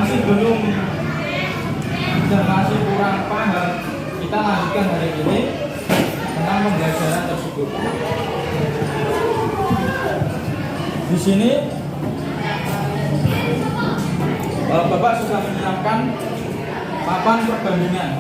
masih belum dan masih kurang paham, kita lanjutkan hari ini tentang pembelajaran tersebut. Di sini Bapak sudah menyiapkan papan perbandingan.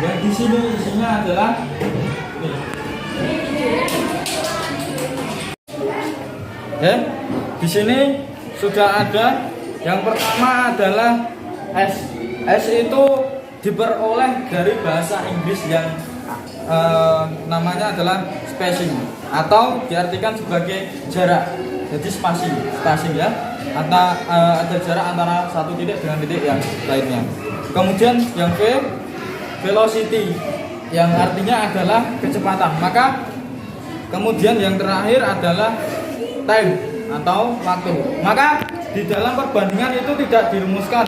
Yang di sini isinya adalah ini. Ya, di sini sudah ada. Yang pertama adalah S. S itu diperoleh dari bahasa Inggris yang namanya adalah spacing atau diartikan sebagai jarak. Jadi spacing ya. Ada jarak antara satu titik dengan titik yang lainnya. Kemudian yang V, velocity, yang artinya adalah kecepatan. Maka kemudian yang terakhir adalah time atau waktu. Maka di dalam perbandingan itu tidak dirumuskan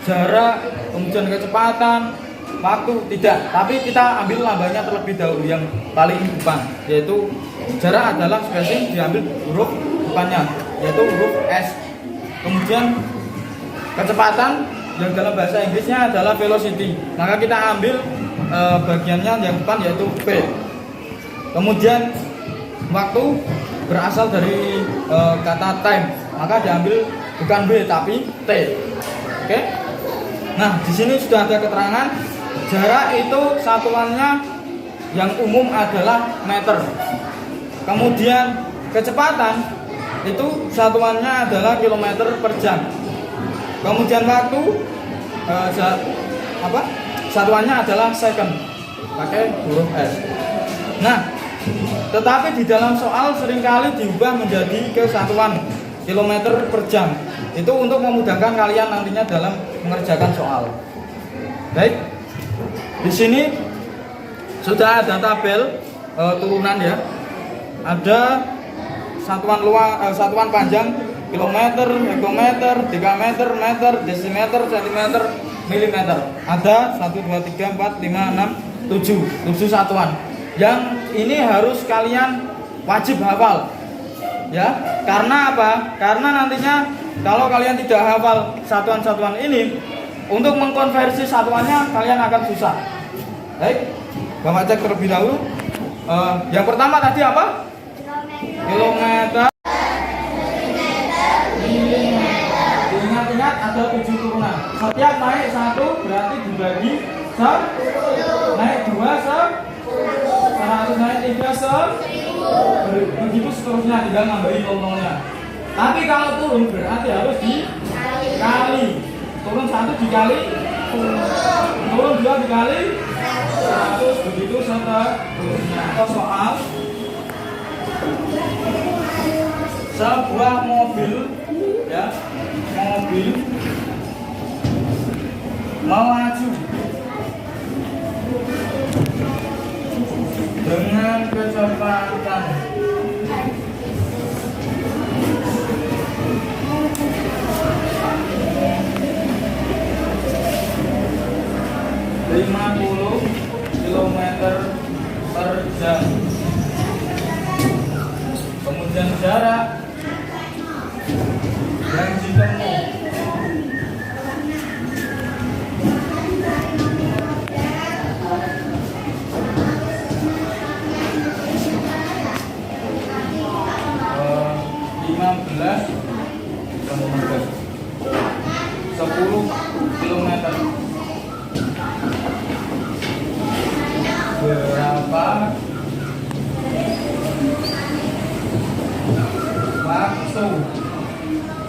jarak, kemudian kecepatan, waktu, tidak. Tapi kita ambil lambangnya terlebih dahulu yang paling depan, yaitu jarak adalah spacing, diambil huruf depannya, yaitu huruf S. Kemudian kecepatan yang dalam bahasa Inggrisnya adalah velocity. Maka kita ambil bagiannya yang depan, yaitu V. Kemudian waktu berasal dari kata time, maka diambil bukan B tapi T. Oke. Nah, di sini sudah ada keterangan jarak itu satuannya yang umum adalah meter. Kemudian kecepatan itu satuannya adalah kilometer per jam. Kemudian waktu satuannya adalah second, pakai huruf S. Nah, tetapi di dalam soal seringkali diubah menjadi kesatuan kilometer per jam. Itu untuk memudahkan kalian nantinya dalam mengerjakan soal. Baik, di sini sudah ada tabel turunan ya. Ada satuan panjang kilometer, hektometer, dekameter, meter, desimeter, sentimeter, milimeter. Ada 1, 2, 3, 4, 5, 6, 7 satuan. Yang ini harus kalian wajib hafal ya. Karena apa? Karena nantinya kalau kalian tidak hafal satuan-satuan ini, untuk mengkonversi satuannya kalian akan susah. Baik, Bapak cek terlebih dahulu. Yang pertama tadi apa? Kilometer, milimeter. Ingat-ingat ada 7 turunan. Setiap naik 1 berarti dibagi 10, naik 2 100, naik 3 begitu seterusnya, tidak nambahin nol-nolnya. Tapi kalau turun berarti harus dikali. Turun 1 dikali, turun 2 dikali 100, begitu seterusnya. Soal sebuah mobil ya, mobil melaju dengan kecepatan 50 km per jam. Kemudian jarak yang ditempuh sepuluh kilometer. Berapa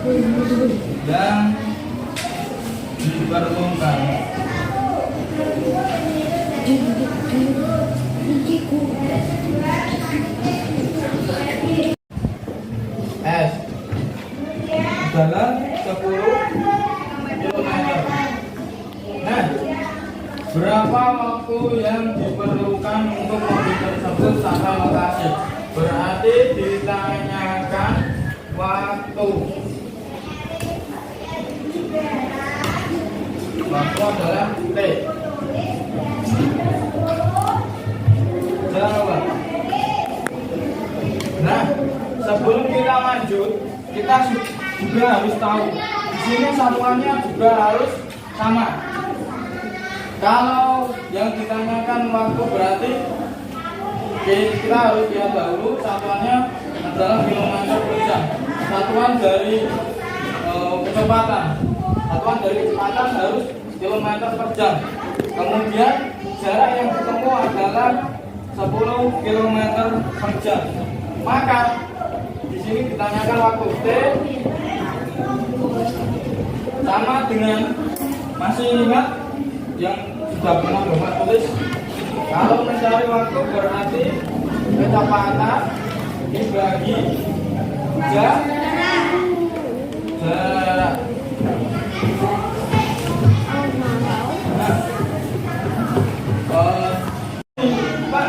waktu yang diperlukan? S adalah 10 kilometer. Nah, berapa waktu yang diperlukan untuk mobil tersebut sampai lokasi? Berarti ditanyakan waktu. Waktu adalah T. Jawab. Nah, sebelum kita lanjut, kita juga harus tahu di sini satuannya juga harus sama. Kalau yang ditanyakan waktu berarti kita harus lihat dahulu satuannya adalah kilometer per jam. Satuan dari kecepatan. Satuan dari kecepatan harus kilometer per jam. Kemudian jarak yang ditempuh adalah 10 km per jam. Maka di sini ditanyakan waktu T sama dengan, masih ingat yang sudah pernah Bapak tulis, kalau mencari waktu berarti kecepatan dibagi jarak. Pak,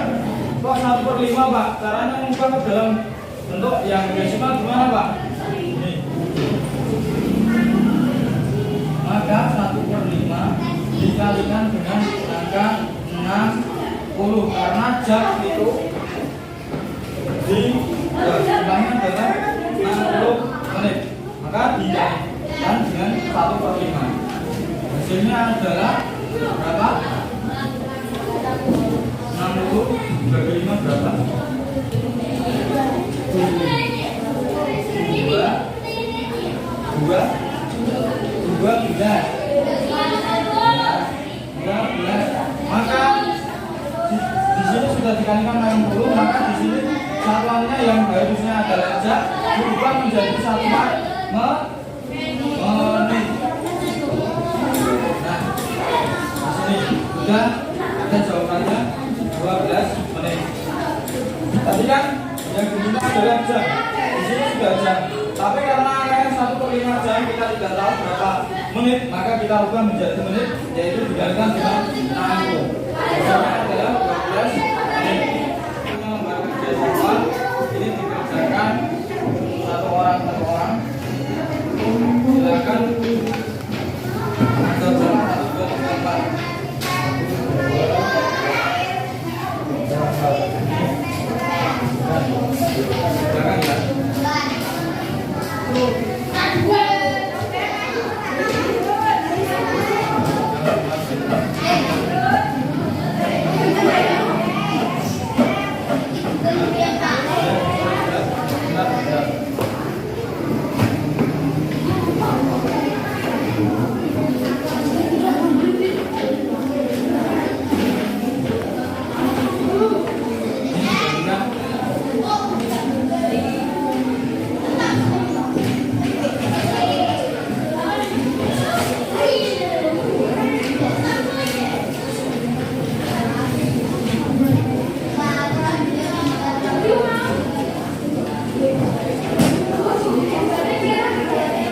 kok 1/5 Pak? Caranya mengubah ke dalam bentuk yang desimal gimana Pak? Ini. Maka 1/5 dikalikan dengan angka 60 karena jam itu di jumlahnya adalah 60 menit. Maka dikalikan dengan 1/5. Hasilnya adalah berapa? 60 bagi 5 berapa? 12. Maka di sini sudah dikalikan 60, maka di sini satuannya yang harusnya adalah jam berubah menjadi satuan menit. Nah, di sini sudah ada jawabannya 12 menit. Tadi kan yang digunakan adalah jam. Di sini sudah jam. Tapi karena angkanya 1/5 jam kita tidak tahu berapa menit, maka kita ubah menjadi menit, yaitu dikalikan dengan 60. Jawabannya adalah 12 menit. Ini lembar kerja satuan ini dikerjakan satu orang. Silakan ada jam 1, 2, 3, 4. Silakan ya.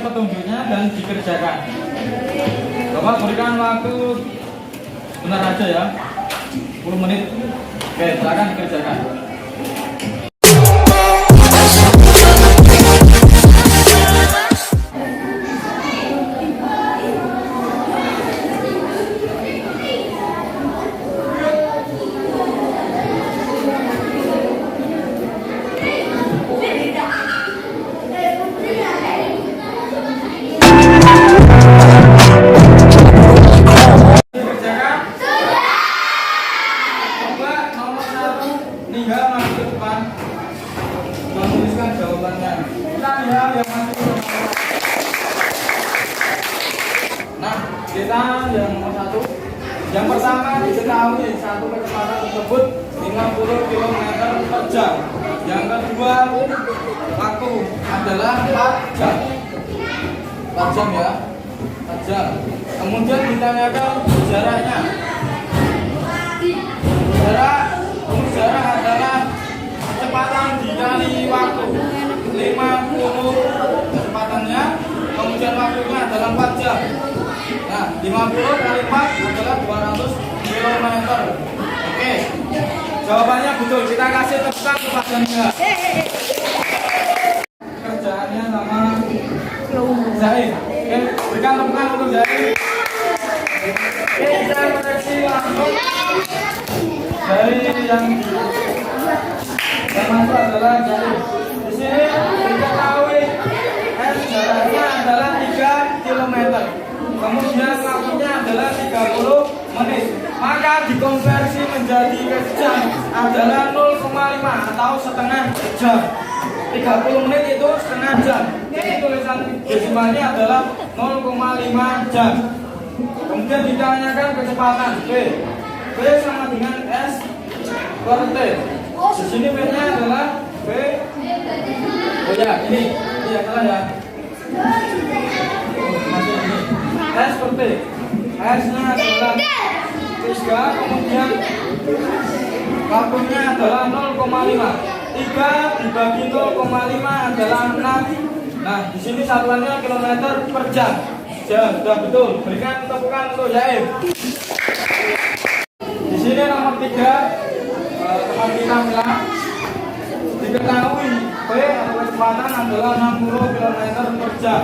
Petunjuknya dan dikerjakan. Bapak berikan waktu benar aja ya, 10 menit. Oke, silakan dikerjakan. Nah, kita yang nomor 1. Yang pertama diketahui satu kecepatan tersebut 50 km per jam. Yang kedua, waktu adalah 4 jam. 4 jam ya. 4 jam. Kemudian ditanyakan jaraknya. Jarak adalah kecepatan dikali waktu. 50 kecepatannya, kemudian waktunya adalah 4 jam. Nah, 50 kali 4 adalah 200 km. Oke, jawabannya betul. Kita kasih tepukan kepada Nia. Kerjaannya sama Zahid. Oke, berikan tepukan untuk Zahid. Oke, kita koreksi langsung dari yang masuk adalah Zahid. Di sini diketahui jaraknya adalah 3 km. kemudian waktunya adalah 30 menit, maka dikonversi menjadi ke jam adalah 0,5 atau setengah jam. 30 menit itu setengah jam, jadi tulisan desimalnya adalah 0,5 jam. Kemudian ditanyakan kecepatan V sama dengan S per T. Di sini V nya adalah V, oh ya ini ya salah ya, masih ini S per T. S nya adalah 3, kemudian waktunya adalah 0,5. 3 dibagi 0,5 adalah 6. Nah, di sini satuannya kilometer per jam. Sudah betul. Berikan tepukan untuk Yaib. Di sini nomor 3 teman kita bilang diketahui V atau kecepatan adalah 60 km per jam.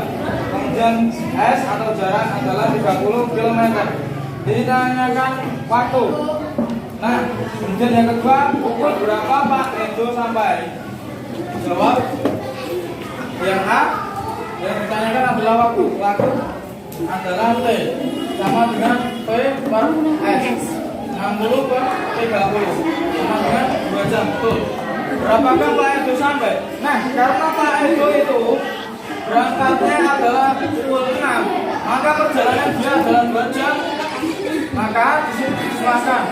Kemudian S atau jarak adalah 30 km. Ditanyakan waktu. Nah, kemudian yang kedua, pukul berapa Pak Edo sampai? Jawab yang A. Yang ditanyakan adalah waktu. Waktu adalah T sama dengan P per S. 60 per 30 sama dengan 2 jam. Betul. Berapakah Pak Edo sampai? Nah, karena Pak Edo itu berangkatnya adalah pukul 6, maka perjalanan dia adalah 2 jam. Maka di sini disesuaikan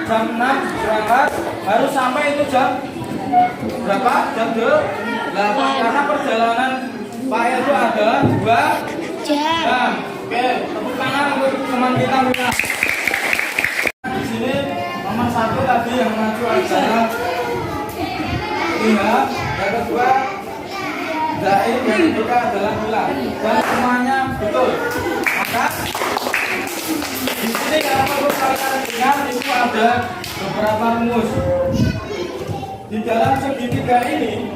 jam 6 berangkat, harus sampai itu jam berapa? Jam 8, karena perjalanan Pak Edo adalah 2 jam. Oke, tepuk tangan untuk teman kita Mira. Di sini nomor 1 tadi yang maju adalah Iya, yang kedua Zaid, yang ketiga adalah Mila. Dan semuanya betul. Maka di sini kalau perlu kalian dengar itu ada beberapa rumus. Di dalam segitiga ini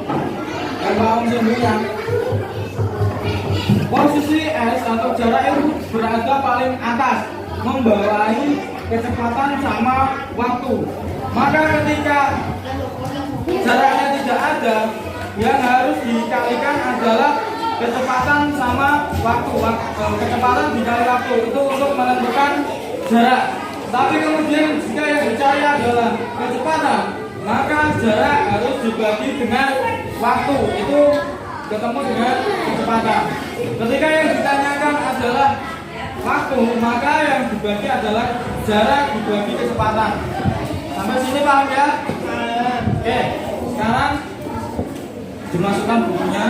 yang mau bilang posisi S atau jarak itu berada paling atas, membawahi kecepatan sama waktu. Maka ketika jaraknya tidak ada, yang harus dikalikan adalah kecepatan sama waktu. Kecepatan dikali waktu itu untuk menentukan jarak. Tapi kemudian jika yang dicari adalah kecepatan, maka jarak harus dibagi dengan waktu, itu ketemu dengan kecepatan. Ketika yang ditanyakan adalah waktu, maka yang dibagi adalah jarak dibagi kecepatan. Sampai sini paham ya? Oke, sekarang dimasukkan bukunya.